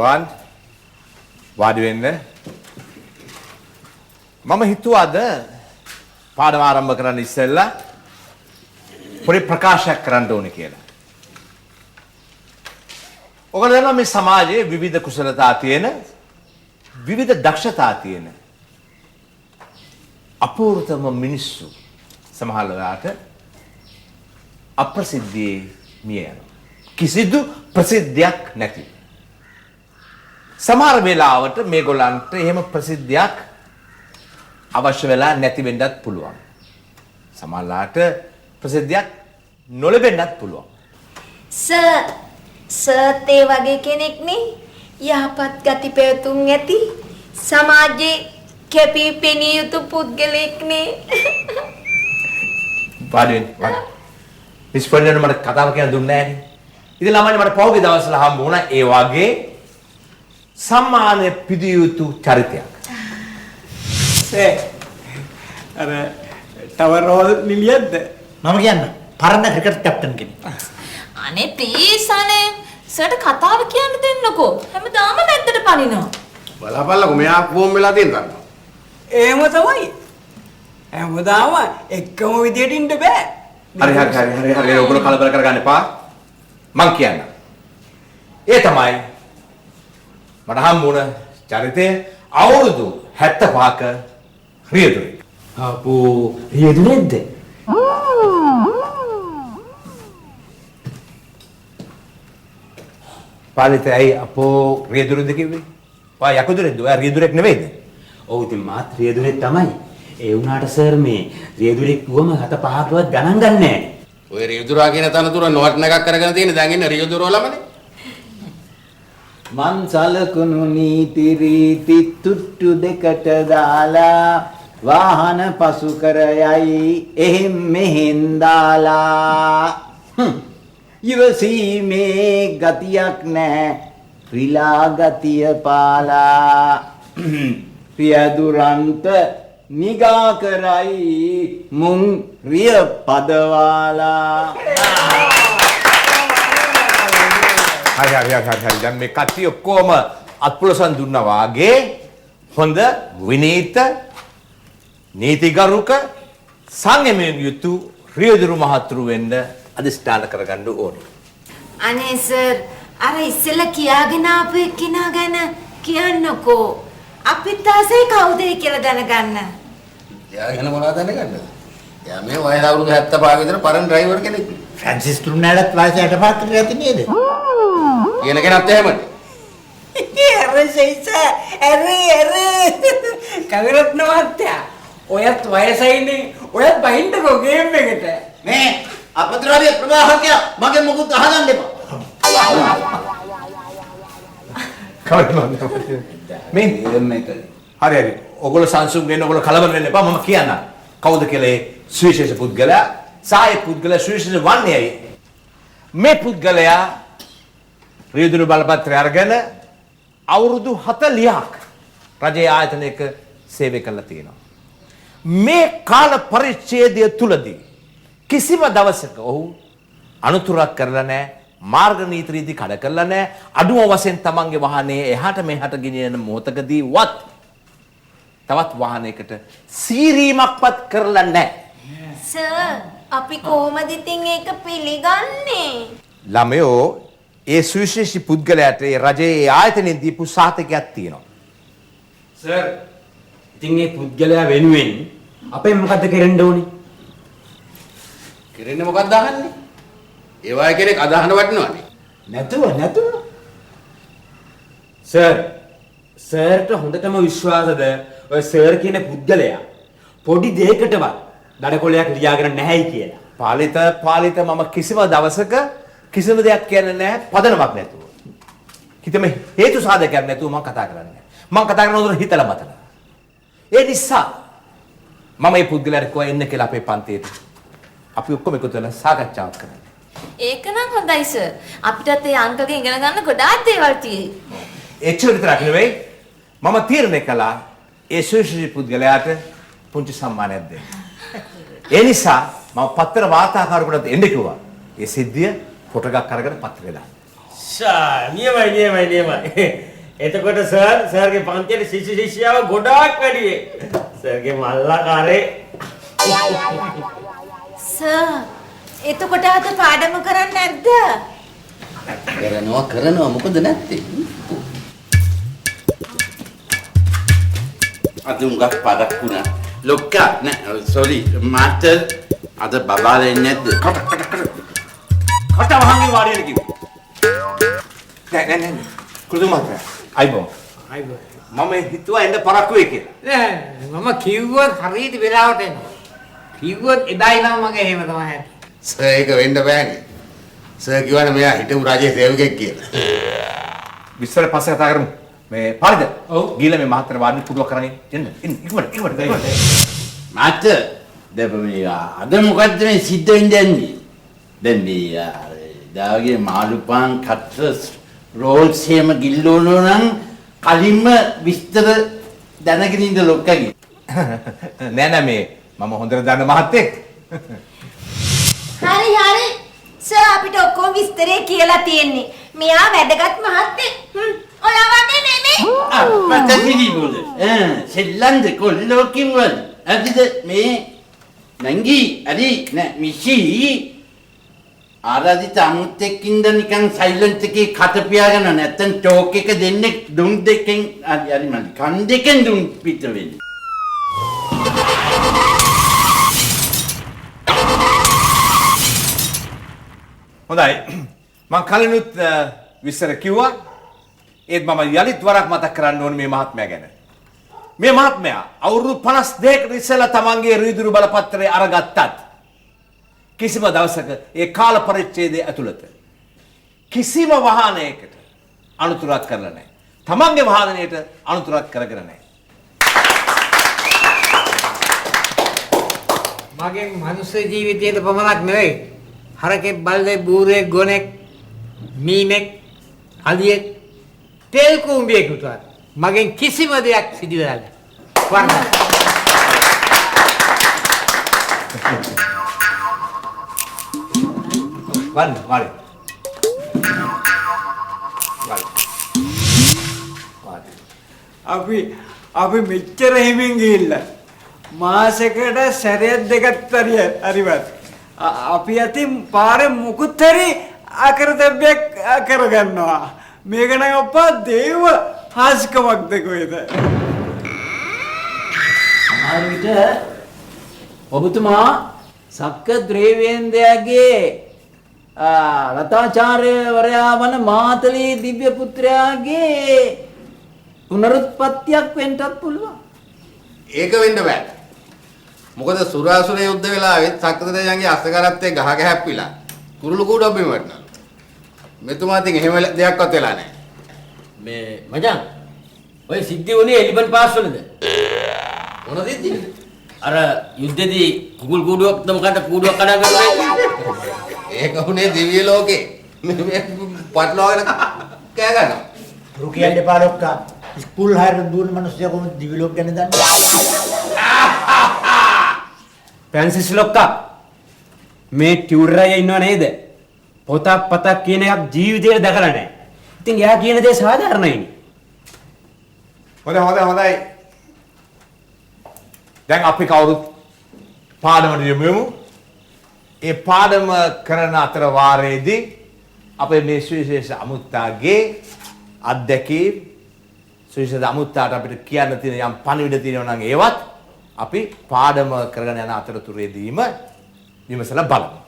පුළුවන් වාඩි වෙන්න. මම හිතුවාද පාඩම ආරම්භ කරන්න ඉස්සෙල්ලා පොඩි ප්‍රකාශයක් කරන්න ඕනේ කියලා. ඔයගොල්ලෝ දන්නවා මේ සමාජයේ විවිධ කුසලතා තියෙන විවිධ දක්ෂතා තියෙන අපූර්වතම මිනිස්සු සමහර වෙලාවට අප්‍රසිද්ධියේ මිය යනවා. කිසිදු ප්‍රසිද්ධියක් නැති. සමහර වෙලාවට මේගොල්ලන්ට එහෙම ප්‍රසිද්ධියක් අවශ්‍ය වෙලා නැති වෙන්නත් පුළුවන්. සමහරලාට ප්‍රසිද්ධියක් නොලැබෙන්නත් පුළුවන්. සර් ඒ වගේ කෙනෙක් නේ යහපත් ගති පැවතුම් ඇති සමාජයේ කැපී පෙනිය යුතු පුද්ගලෙක් නේ. වාඩි වෙන්න. මිස් ෆර්නන්ඩෝ මට කතාව කියන්න දුන්නේ නැහැ නේ. ඉතින් ළමයි මට පහුගිය දවස්වල හම්බ වුණා ඒ වගේ සම්මාන පිදිය යුතු චරිතයක්. අර ටවරෝල් නිලියද්ද මම කියන්න පරණ ක්‍රිකට් කැප්ටන් කෙනෙක්. අනේ ප්ලීස් අනේ සර්ට කතාව කියන්න දෙන්නකෝ. හැමදාම මැද්දට පනිනවා. බලපල්ලකෝ මෙයා ෆෝම් වෙලා තියෙනවා. එහෙම තමයි. හැමදාම එක්කම විදියට ඉන්න බෑ. හරි ඔයගොල්ලෝ කලබල කරගන්න එපා. මං කියන්න. ඒ තමයි මට හම්බුණ චරිතය අවුරුදු 75ක රියදුරෙක්. අපෝ රියදුරෙක්ද? පාලිත ඇයි අපෝ රියදුරෙක්ද කිව්වේ? පා යකුදුරෙක්ද? ඔයා රියදුරෙක් නෙවෙයිද? ඔව් ඉතින් මාත් රියදුරෙක් තමයි. ඒ වුණාට සර් මේ රියදුරෙක් වුවම 75කවත් ගණන් ගන්නෑ. ඔය රියදුරා කියන තනතුර නොවටන එකක් කරගෙන තියෙන දැන් ඉන්න රියදුරෝලමනේ. මන් සලකුණු නීති රීති තුට්ටු දෙකට දාලා වාහන පසු කර යයි එහෙම් මෙහෙන් දාලා ඉවසීමේ ගතියක් නැහැ ත්‍රිලා ගතිය පාලා රියදුරන්ත නිගා කරයි මුං රිය පදවාලා. හරි දැන් මේ කට්ටිය ඔක්කොම අත්පුලසන් දුන්නා වාගේ හොඳ විනීත නීතිගරුක සංයමයෙන් යුතු රියදුරු මහතුරු වෙන්න අධිෂ්ඨාන කරගන්න ඕනේ. අනේ සර් අර ඉස්සෙල්ලා කියාගෙන ආපු එක්කිනා ගැන කියන්නකෝ. අපිත් ආසේ කවුද කියලා දැනගන්න. එයා ගැන මොනවද දැනගන්නද? එයා මේ වයස අවුරුදු 75 විතර පරණ ඩ්‍රයිවර් කෙනෙක්. ෆ්‍රැන්සිස් ටුර්නාඩත් වයස 65කට ඇති නේද? කියන කෙනත් එහෙමද? කවිරත්න මහත්තයා ඔයත් වයසයිනේ ඔයත් බහින්නකෝ ගේම් එකට. මේ අපද්‍රව්‍ය ප්‍රවාහකය මගේ මුකුත් අහගන්න එපා. මේ හරි ඔයගොල්ලෝ සංසුන් වෙන්න ඔයගොල්ලෝ කලබල වෙන්න එපා. මම කියන්නම් කවුද කියලා ඒ සුවිශේෂ පුද්ගලයා සාය පුද්ගලයා සුවිශේෂ වන්නේ ඇයි? මේ පුද්ගලයා රියදුරු බලපත්‍රය අරගෙන අවුරුදු 40ක් රජයේ ආයතනයක සේවය කළා තියෙනවා. මේ කාල පරිච්ඡේදය තුලදී කිසිම දවසක ඔහු අනුතුරක් කරලා නැහැ, මාර්ග නීති රීති කඩ කරලා නැහැ, අඩුම වශයෙන් තමන්ගේ වාහනේ එහාට මෙහාට ගෙනියන මොහොතකදී වත් තවත් වාහනයකට සීරීමක්වත් කරලා නැහැ. සර් අපි කොහොමද ඉතින් ඒක පිළිගන්නේ? ළමයෝ ඒ සුවිශේෂී පුද්ගලයාට ඒ රජයේ ආයතනයෙන් දීපු සාතිකයක් තියෙනවා. සර් ඉතින් මේ පුද්ගලයා වෙනුවෙන් අපෙන් මොකද්ද කරන්න ඕනේ? කෙරෙන්නේ මොකක්ද අහන්නේ? ඒ වගේ කෙනෙක් අදහන වටිනවනේ. නැතුව සර්ට හොඳටම විශ්වාසද ඔය සර් කියන පුද්ගලයා පොඩි දෙයකටවත් දඩකොලයක් ලියාගෙන නැහැයි කියලා. පාලිත මම කිසිම දවසක කිසිම දෙයක් කියන්නේ නැහැ පදනමක් නැතුව. කිතම හේතු සාධකයක් නැතුව මම කතා කරන්නේ. මම කතා කරන උදේ හිතලා මතලා. ඒ නිසා මම මේ පුද්ගලයාට කොහෙ එන්න කියලා අපේ පන්තියට අපි ඔක්කොම එකතු වෙලා සාකච්ඡාවක් කරන්න. ඒක නම් හොඳයි සර්. අපිටත් ඒ අංකලගෙන් ඉගෙන ගන්න ගොඩාක් දේවල් තියෙයි. එච්චර විතරක් නෙවෙයි මම තීරණය කළා ඒ සුවිශේෂී පුද්ගලයාට පුංචි සම්මානයක් දෙන්න. ඒ නිසා මම පත්‍ර වාර්තාකාරයෙකුට එන්න කිව්වා. ඒ සිද්ධිය ෆොටෝ එකක් අරගෙන පත්‍රේ දාන්න. නියමයි. එතකොට සර්ගේ පන්තියේ ශිෂ්‍ය ශිෂ්‍යාව ගොඩාක් වැඩි වෙයි. සර්ගේ මල්ලාකාරේ. සර් එතකොට අද පාඩම කරන්නේ නැද්ද? කරනවා මොකද නැත්තේ? අද උඟක් පදක් වුණා. ලොක්කා නෑ සෝරි මාස්ටර් අද බබාලා එන්නේ නැද්ද? කට වහන්නේ වාඩියට කිව්වා. නෑ. කුරුදු මාත්‍රා. අයිබෝ. මම හිතුවා එන්න පරක්කු වෙයි කියලා. නෑ මම කිව්වොත් හරියට වෙලාවට එනවා. කිව්වොත් එදායි නම් මගේ එහෙම තමයි හැටි. සර් ඒක වෙන්න බෑනේ. සර් කිව්වනේ මෙයා හිටපු රජයේ සේවකෙක් කියලා. විස්තර පස්සේ කතා කරමු. මේ පාරිද? ඔව්. ගිහලා මේ මහත්තයා වාඩි පුඩුවක් කරගෙන එන්න. ඉක්මනට. මාස්ටර් දැන් මේ අද මොකද්ද මේ සිද්ධ වෙන්නේ යන්නේ? දැන් මේ දාගේ මාළුපාන් කට්ටස් රෝල්ස් එහෙම ගිල්ලවනවා නම් කලින්ම විස්තර දැනගෙන ඉන්න ලොක්කගේ. නෑ මේ මම හොඳට දන්න මහත්තයෙක්. හරි. සර් අපිට ඔක්කොම විස්තරේ කියලා තියෙන්නේ. මෙයා වැදගත් මහත්තයෙක්. ඔයා වගේ නෙමෙයි. අපතේ බෝල. සෙල්ලන්ද කොල්ලෝ කිව්වද? අදිද මේ නංගි අදි නෑ මිෂි ආරාධිත අමුත්තෙක් ඉඳ නිකන් සයිලන්ට් එකේ කට පියාගෙන නැත්තම් ටෝක් එක දෙන්නේ දුම් දෙකෙන් හරි මල්ලි කන් දෙකෙන් දුම් පිට වෙන්නේ. හොඳයි. මම කලිනුත් විස්තර කිව්වා. ඒත් මම යලිත් වරක් මතක් කරන්න ඕනේ මේ මහත්මයා ගැන. මේ මහත්මයා අවුරුදු 52කට ඉස්සෙල්ලා තමන්ගේ රීදුරු බලපත්‍රය අරගත්තත් කිසිම දවසක ඒ කාල පරිච්ඡේදය ඇතුළත කිසිම වාහනයකට අනුතුරක් කරලා නැහැ. තමන්ගේ වාහනයට අනුතුරක් කරගෙන නැහැ. මගේ මනුස්ස ජීවිතයේ පමණක් නෙවෙයි. හරකෙක් බල්ලෙක් බූරෙක් ගොනෙක් මීමෙක් අලියෙක් තෙල් කුඹියෙක් උතුරා. මගෙන් කිසිම දෙයක් සිදු වෙලා නැහැ. වරි. අපි මෙච්චර හිමින් ගිහිල්ලා මාසෙකට සැරයක් දෙකක් හරිවත් අපි අතින් පාරේ මුකුත් හරි අකරතැබ්බයක් කරගන්නවා. මේක නම් අප්පා දේව හාස්කමක්ද කොහෙද? ආරිට ඔබතුමා සක්ක ද්‍රේවේන්ද්‍රයාගේ රතාචාර්යවරයා වන මාතලේ දිව්‍ය පුත්‍රයාගේ පුනරුත්පත්තියක් වෙන්නත් පුළුවන්. ඒක වෙන්න බෑ. මොකද සුරාසුර යුද්ධ වෙලාවෙත් සක්‍රදේයන්ගේ අස්කරත්තේ ගහ ගැහැප්පිලා කුරුළු කූඩක් බිම වැටුණා. මෙතුමා තින් එහෙම දෙයක්වත් වෙලා නැහැ. මේ මචං ඔය සිද්ධි වුණේ එලිබන් පාස් වලද? මොන දෙද්දි? අර යුද්ධෙදී කුකුල් කූඩුවක්ද මොකද කූඩුවක් කඩා ගන්නවා. ඒක උනේ දිව්‍ය ලෝකේ. මේ පටලවාගෙන කෑ ගන්නවා. රුකියන් දෙපා ලොක්කා ස්කූල් හයරට දුවන මිනිස්සු කොහොමද දිව්‍ය ලෝක ගැන දන්නේ? ප්‍රැන්සිස් ලොක්කා මේ ටියුටර් අය ඉන්නව නේද? පොතක් කියන එකක් ජීවිතේට දැකලා නැහැ. ඉතින් එයා කියන දේ සාධාරණයි. හොඳයි. දැන් අපි කවුරුත් පාඩමට යමු. ඒ පාඩම කරන අතර වාරයේදී අපේ මේ සුවිශේෂ අමුත්තාගේ අත්දැකීම් සුවිශේෂ අමුත්තාට අපිට කියන්න තියෙන යම් පණිවිඩ තියෙනවා නම් ඒවත් අපි පාඩම කරගෙන යන අතරතුරේදීම විමසලා බලමු.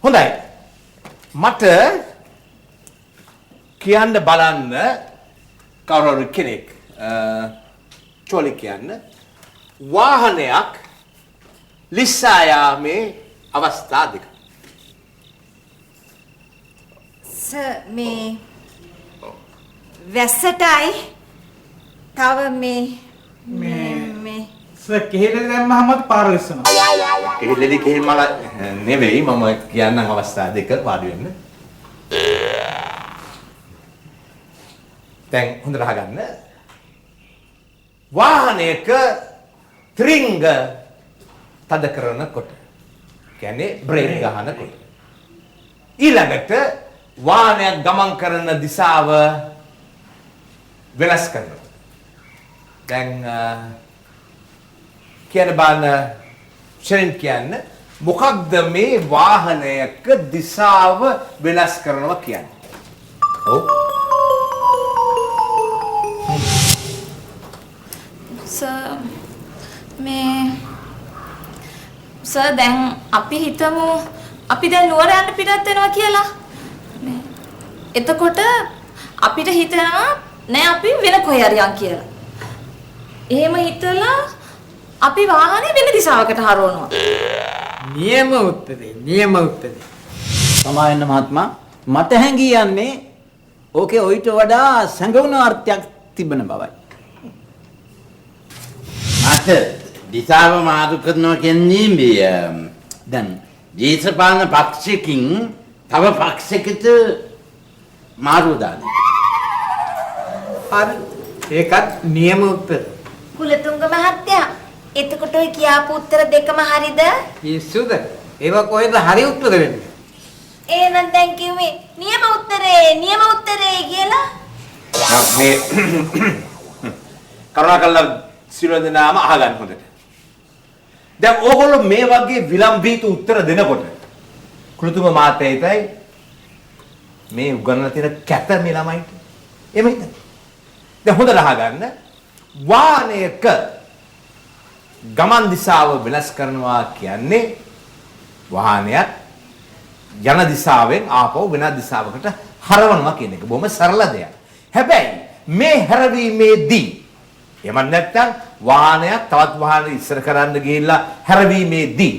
හොඳයි. මට කියන්න බලන්න කවුරු කෙනෙක් චෝලි කියන්න වාහනයක් ලිස්සා යාමේ අවස්ථා දෙක. සර් මේ වැස්සටයි තව මේ සර් කෙහෙලේ දැම්මහම පාර ඉස්සනවා. කෙහෙල්ලේදී කෙහෙල් මල නෙවෙයි මම කියන්නම් අවස්ථා දෙක වාඩි වෙන්න. දැන් හොඳට අහගන්න. වාහනයක ත්‍රිංග තද කරනකොට කියන්නේ බ්‍රේක් ගන්නකොට ඊළඟට වාහනයක් ගමන් කරන දිශාව වෙනස් කරනවා. දැන් කියන බාන ෂෙරින් කියන්නේ මොකක්ද මේ වාහනයක දිශාව වෙනස් කරනවා කියන්නේ? ඔව්. සර් දැන් අපි හිතමු අපි දැන් නුවර යන්න පිටත් වෙනවා කියලා. එතකොට අපිට හිතෙනවා නෑ අපි වෙන කොහේ හරි යන් කියලා. එහෙම හිතලා අපි වාහනේ වෙන දිශාවකට හරවනවා. නියම උත්තරේ. සමාවෙන්න මහත්මයා මට හැඟී යන්නේ ඕකේ ඔයිට වඩා සංගුණ අර්ථයක් තිබෙන බවයි. මට දිශාව මාරු කරනවා කියන්නේ මේ දැන් දේශපාලන පක්ෂයකින් තව පක්ෂයකට මාරු දාන. හරි. ඒකත් නියම උත්තරේ. කුලතුංග මහත්තයා එතකොට ඔය කියාපු උත්තර දෙකම හරිද? පිස්සුද? ඒවා කොහෙද හරි උත්තර වෙන්නේ? එහෙනම් දැන් කිව්වේ නියම උත්තරේ කියලා. මේ කරුණාකරලා සියලු දෙනාම අහගන්න හොඳට. දැන් ඕගොල්ලෝ මේ වගේ විලම්භීත උත්තර දෙනකොට කුලතුංග මහත්තයයි මේ උගන්වලා තියෙන කැත මේ ළමයිට එමෙයිද? දැන් හොඳට අහගන්න. වාහනයක ගමන් දිශාව වෙනස් කරනවා කියන්නේ වාහනයක් යන දිශාවෙන් ආපහු වෙන දිශාවකට හරවනවා කියන එක බොහොම සරල දෙයක්. හැබැයි මේ හැරවීමේදී එහෙම නැත්නම් වාහනයක් තවත් වාහනයක් ඉස්සර කරන්න ගිහිල්ලා හැරවීමේදී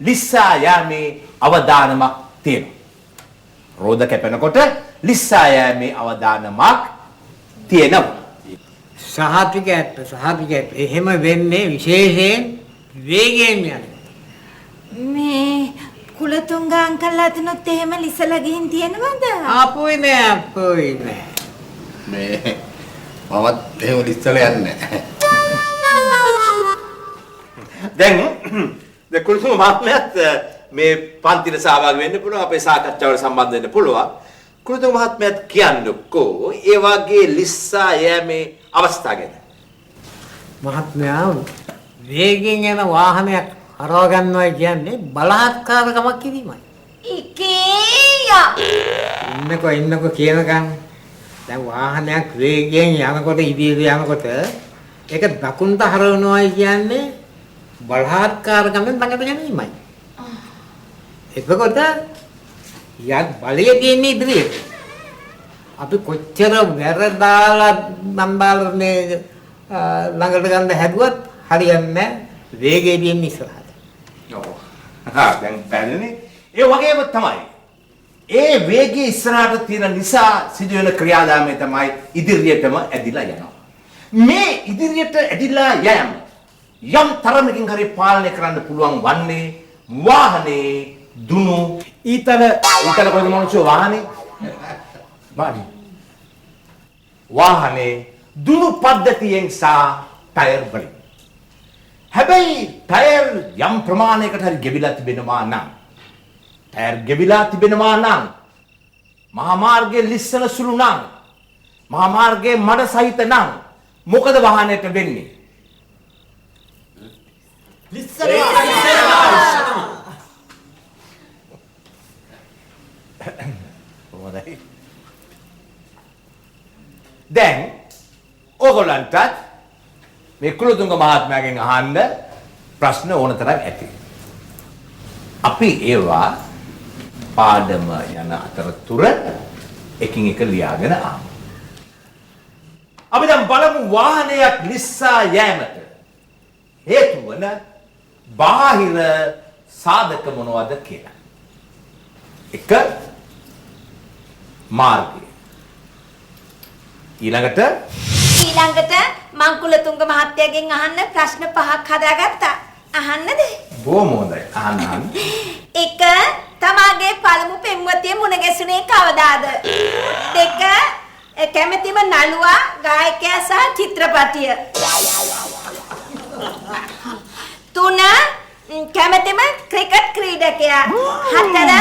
ලිස්සා යාමේ අවදානමක් තියෙනවා. රෝද කැපෙනකොට ලිස්සා යාමේ අවදානමක් තියෙනවා. සහතිකයට එහෙම වෙන්නේ විශේෂයෙන් වේගයෙන් යන. මේ කුලතුංග අංකල් අතනොත් එහෙම ලිසලා ගිහින් තියෙනවද? ආපුයි නෑ. මේ මමත් එහෙම ඉස්සලා යන්නේ නැහැ. දැන් කුලතුංග මහත්මයාත් මේ පන්තිල සහභාගී වෙන්න පුළුවන් අපේ සාකච්ඡාවල සම්බන්ධ වෙන්න පුළුවන්. කුලතුංග මහත්මයාත් කියන්නකෝ ඒ වගේ ලිස්සා යෑමේ අවස්ථා ගැන. මහත්මයා වේගෙන් යන වාහනයක් හරව ගන්නවා කියන්නේ බලාත්කාරකමක් කිරීමයි. ඉකේයා. ඉන්නකෝ කියනකම් දැන් වාහනයක් වේගයෙන් යනකොට ඉදිරියට යනකොට ඒක දකුණට හරවනවා කියන්නේ බලාත්කාරකමෙන් ළඟට ගැනීමයි. එතකොට යක් බලය තියෙන්නේ ඉදිරියට. අපි කොච්චර වැරදාලා නම්බාලනේ ළඟට ගන්න හැදුවත් හරියන්නේ නැහැ. වේගය දෙන්නේ ඉස්සරහට. ඔව්. දැන් බැලුනේ ඒ වගේම තමයි. ඒ වේගය ඉස්සරහට තියෙන නිසා සිදුවෙන ක්‍රියාදාමය තමයි ඉදිරියටම ඇදිලා යනවා. මේ ඉදිරියට ඇදිලා යෑම යම් තරමකින් හරි පාලනය කරන්න පුළුවන් වන්නේ වාහනේ දුනු ඊතල කොයිද මොනසෝ වාහනේ බාඩි වාහනේ දුනු පද්ධතියෙන් සා ටයර් වලින්. හැබැයි ටයර් යම් ප්‍රමාණයකට හරි ගෙවිලා තිබෙනවා නම් මහා මාර්ගයේ ලිස්සන සුළු නම් මහා මාර්ගයේ මඩ සහිත නම් මොකද වාහනයට වෙන්නේ? හොඳයි. දැන් ඕගොල්ලන්ට මේ කුලතුංග මහත්මයාගෙන් අහන්න ප්‍රශ්න ඕන තරම් ඇති. අපි ඒවා පාඩම යන අතරතුර එකින් එක ලියාගෙන ආමු. අපි දැන් බලමු වාහනයක් ලිස්සා යෑමට හේතු වන බාහිර සාධක මොනවද කියලා. එක මාර්ගය. ඊළඟට මං කුලතුංග මහත්තයාගෙන් අහන්න ප්‍රශ්න 5ක් හදාගත්තා. අහන්නද? බොහොම හොඳයි. අහන්න. එක තමාගේ පළමු පෙම්වතිය මුණ ගැසුනේ කවදාද? දෙක කැමැතිම නළුවා ගායකයා සහ චිත්‍රපටිය. තුන කැමැතිම ක්‍රිකට් ක්‍රීඩකයා. හතර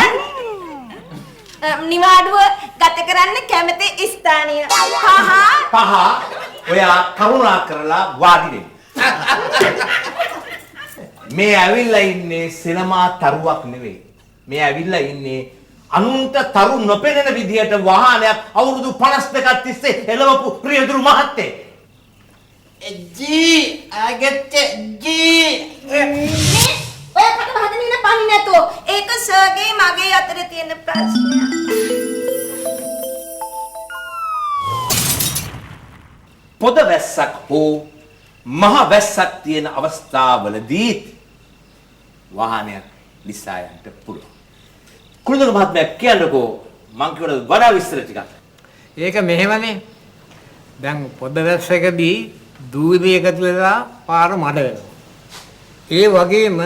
නිවාඩුව ගත කරන්න කැමති ස්ථානය. පහ පහ ඔයා කරුණා කරලා වාඩි වෙන්න. මේ ඇවිල්ලා ඉන්නේ සිනමා තරුවක් නෙවෙයි. මේ ඇවිල්ලා ඉන්නේ අනුන්ට තරු නොපෙනෙන විදියට වාහනයක් අවුරුදු 52ක් තිස්සේ එළවපු ප්‍රියදුරු මහත්තයෙක්. ඔය කට හදන ඉන්න පන්නේ නැතෝ. ඒක සර්ගේ මගේ අතරේ තියෙන ප්‍රශ්නයක්. පොද වැස්සක් හෝ මහ වැස්සක් තියෙන අවස්ථාවලදී වාහනයක් ලිසා යන්න පුළුවන්. කුරුදුරු මහත්මයා කියන්නකෝ මං කියවල වඩා විස්තර ටිකක්. ඒක මෙහෙමනේ. දැන් පොඩ වැස්සකදී දූවිලි එකතු වෙලා පාර මඩ වෙනවා. ඒ වගේම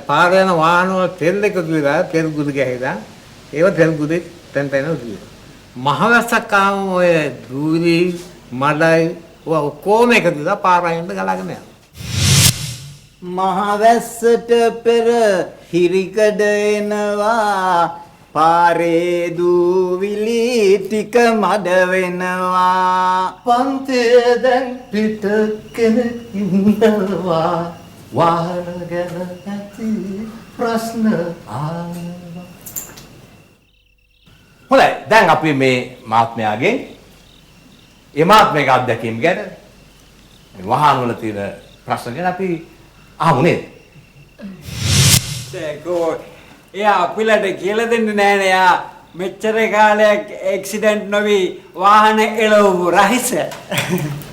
පාර යන වාහන වල තෙල් එකතු වෙලා තෙල් ගුරු ගහලා ඒව තෙල් ගුරු තෙන් උදිනවා. මහ වැස්සක් ආවම ඔය දූවිලි මඩයි ඔක්කොම එකතු වෙලා පාර අයින්ද ගලාගෙන යනවා. මහවැස්සට පෙර හිරිකඩ එනවා පාරේ දූවිලි ටික මඩ වෙනවා පන්තිය දැන් පිට කෙනෙක් ඉන්නවා වාහන ගැන ඇති ප්‍රශ්න ආවා. හොඳයි දැන් අපි මේ මහත්මයාගෙන් ඒ මහත්මයාගේ අත්දැකීම් ගැන මේ වාහන වල තියෙන ප්‍රශ්න ගැන අපි අහමු නේද? ඒකෝ එයා අපිලට කියලා දෙන්නේ නෑනේ යා මෙච්චර කාලයක් ඇක්සිඩන්ට් නොවි වාහන එළවපු රහිස.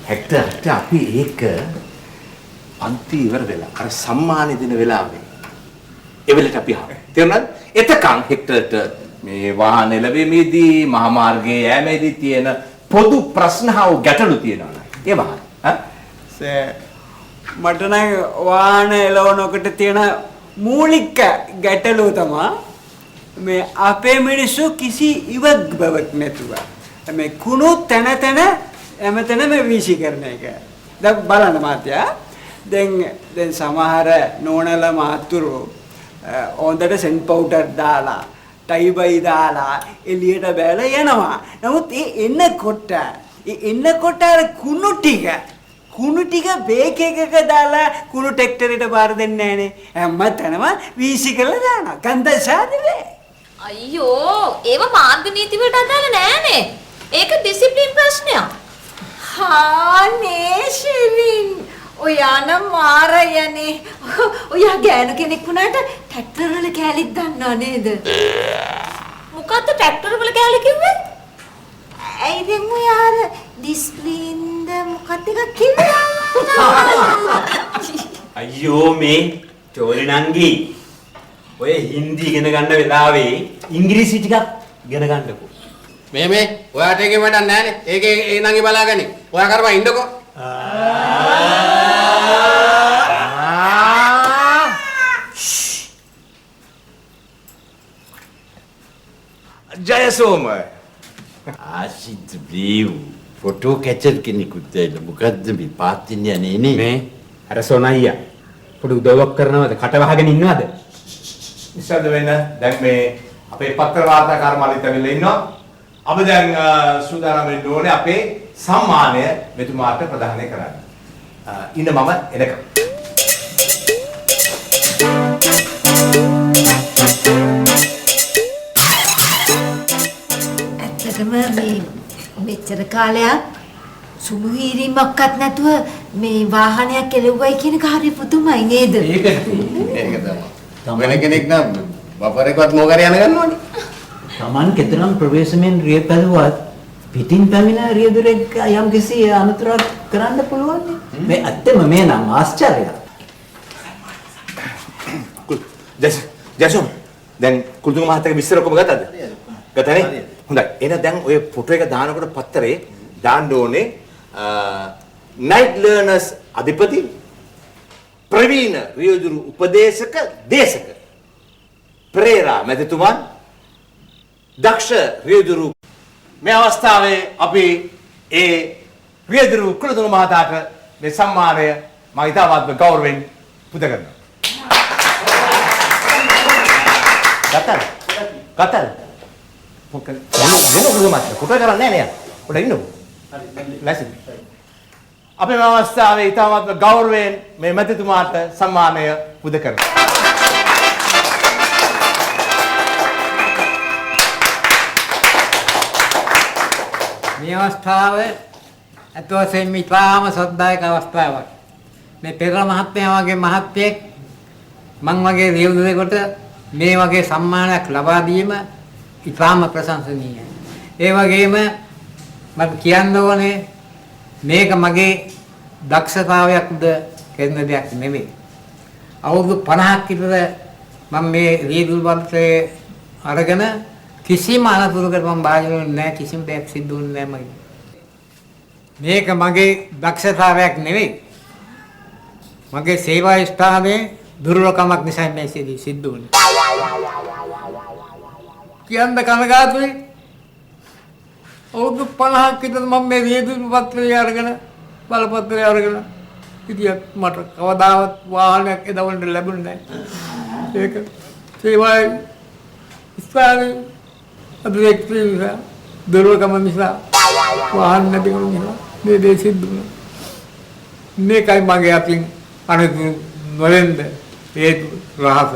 හෙක්ටර් අපි ඒක පන්ති ඉවර වෙලා අර සම්මානෙ දෙන වෙලාවේ එවෙලට අපි ආවා. තේරුණාද? එතකන් හෙක්ටර්ට මේ වාහන එළවීමේදී මහා මාර්ගයේ යෑමේදී තියෙන පොදු ප්‍රශ්න හා ගැටලු තියෙනවා. ඒ වහන. මට නම් වාහන එළවනකොට තියෙන මූලික ගැටලුව තමයි මේ අපේ මිනිස්සු කිසි ඉවත් බවක් නැතුව මේ කුණු තන හැමතැනම වීසි කරන එක. දැන් බලන්න මාත්‍යා දැන් සමහර නෝනලා මාතුරු හොඳට සෙන් පවුඩර් දාලා ටයිබයි දාලා එළියට බැලලා යනවා. නමුත් ඒ එන්නකොට අර කුණු ටික බේක් එකක දාලා කුණු ට්‍රැක්ටරේට බාර දෙන්නේ නැහනේ. හැමතැනම වීසි කරලා දානවා. ගන්ධසාරනේ. අයියෝ ඒව මාර්ග නීති වලට අදාළ නෑනේ. ඒක ඩිසිප්ලින් ප්‍රශ්නයක්. හානේ ශිරින් ඔයා නම් මාරයනේ. ඔයා ගෑනු කෙනෙක් වුණාට ට්‍රැක්ටර් වල කෑලිත් දන්නව නේද? මොකද්ද ට්‍රැක්ටර් වල කෑලි කිව්වේ? ඇයි දැන් ඔයා අර ඩිස්ප්ලින්ද මොකක්ද එකක් කිව්වේ? අයියෝ මේ චෝලි නංගි ඔය හින්දි ඉගෙන ගන්න වෙලාවේ ඉංග්‍රීසි ටිකක් ඉගෙන ගන්නකෝ. මේ ඔයාට ඒකේ වැඩක් නැහැනේ. ඒකේ ඒ නංගි බලාගනි. ඔයා කරපන් ඉන්නකෝ. ජයසෝම ආසිත් බ්‍රීව් ෆොටෝ කැචර් කෙනෙකුත් දැයිලා මොකද්ද මේ පාත්තිනිය නේ මේ අර සොනයියා පොඩි උදව්වක් කරනවද කට වහගෙන ඉන්නවද? ඉස්සද්ද වෙන්න දැන් මේ අපේ පත්‍ර වාර්තාකාර මලිත් ඇවිල්ලා ඉන්නවා. අපි දැන් සූදානම් වෙන්න ඕනේ අපේ සම්මානය මෙතුමාට ප්‍රදානය කරන්න. ඉන්න මම එනකම්. ඇත්තටම මේ මෙච්චර කාලයක් සුළු හීරීමක්වත් නැතුව මේ වාහනයක් කෙලවුවයි කියන එක හරි පුදුමයි නේද? ඒක තමයි. වෙන කෙනෙක් නම් වපරේකවත් මොකරි යන ගන්නවනේ. Taman කෙතරම් ප්‍රවේශමෙන් රිය පැලුවත් පිටින් පැමිණ රියදුරෙක් යම් කිසි අනතුරක් කරන්න පුළුවන් නේ. මේ ඇත්තම මේ නම් ආශ්චර්යයක්. ජයසෝම දැන් කුල්තුංග මහත්තයාගේ විස්තර ඔක්කොම ගත්තද? ගත්තනේ? හොඳයි. එහෙනම් දැන් ඔය ෆොටෝ එක දානකොට පත්තරේ දාන්න ඕනේ night learners අධිපති ප්‍රවීණ රියදුරු උපදේශක දේශක පෙරේරා මැතිතුමන් දක්ෂ රියදුරු මේ අවස්ථාවේ අපි ඒ රියදුරු කුලතුංග මහතාට මේ සම්මානය මම ඉතාමත්ම ගෞරවයෙන් පුද කරනවා. ගත්තද? මොකද? කුලතුංග මහතා කුට කරන්නේ නැහැ නේ. පොඩ ඉන්නකෝ. ලැසිද? අපි මේ අවස්ථාවේ ඉතාමත් ගෞරවයෙන් මේ මැතිතුමාට සම්මානය පුද කරනවා. මේ අවස්ථාව ඇත්ත වශයෙන්ම ඉතාම සොද්දායක අවස්ථාවක්. මේ පෙර මහත්මයා වගේ මහත්යෙක් මං වගේ රියදුරෙකුට මේ වගේ සම්මානයක් ලබා දීම ඉතාම ප්‍රශංසනීයයි. ඒ වගේම මම කියන්න ඕනේ මේක මගේ දක්ෂතාවයක්ද කරන දෙයක් නෙමෙයි. අවුරුදු 50ක් විතර මම මේ රියදුරු පත්‍රයේ අරගෙන කිසිම අනතුරකට මම භාජනය වෙන්නේ නැහැ, කිසිම දෙයක් සිද්ධ වුණේ නැහැ මගේ. මේක මගේ දක්ෂතාවයක් නෙවෙයි. මගේ සේවා ස්ථානයේ දුර්වලකමක් නිසා මේ සිද්ධ වුණේ. කියන්න කනගාටුයි. අවුරුදු 50ක් විතර මම මේ රියදුරු පත්‍රය අරගෙන බලපත්‍රය අරගෙන ඉතින් මට කවදාවත් වාහනයක් එදවන්න ලැබුණේ නැහැ. ඒක සේවා ස්ථානයේ අධිරේක්ෂක නිසා දුර්වලකම නිසා වාහන නැතිකම නිසා මේ දේ සිද්ධ වුණා. මේකයි මගේ අතින් අනුතුරු නොවෙන්න හේතු රහස.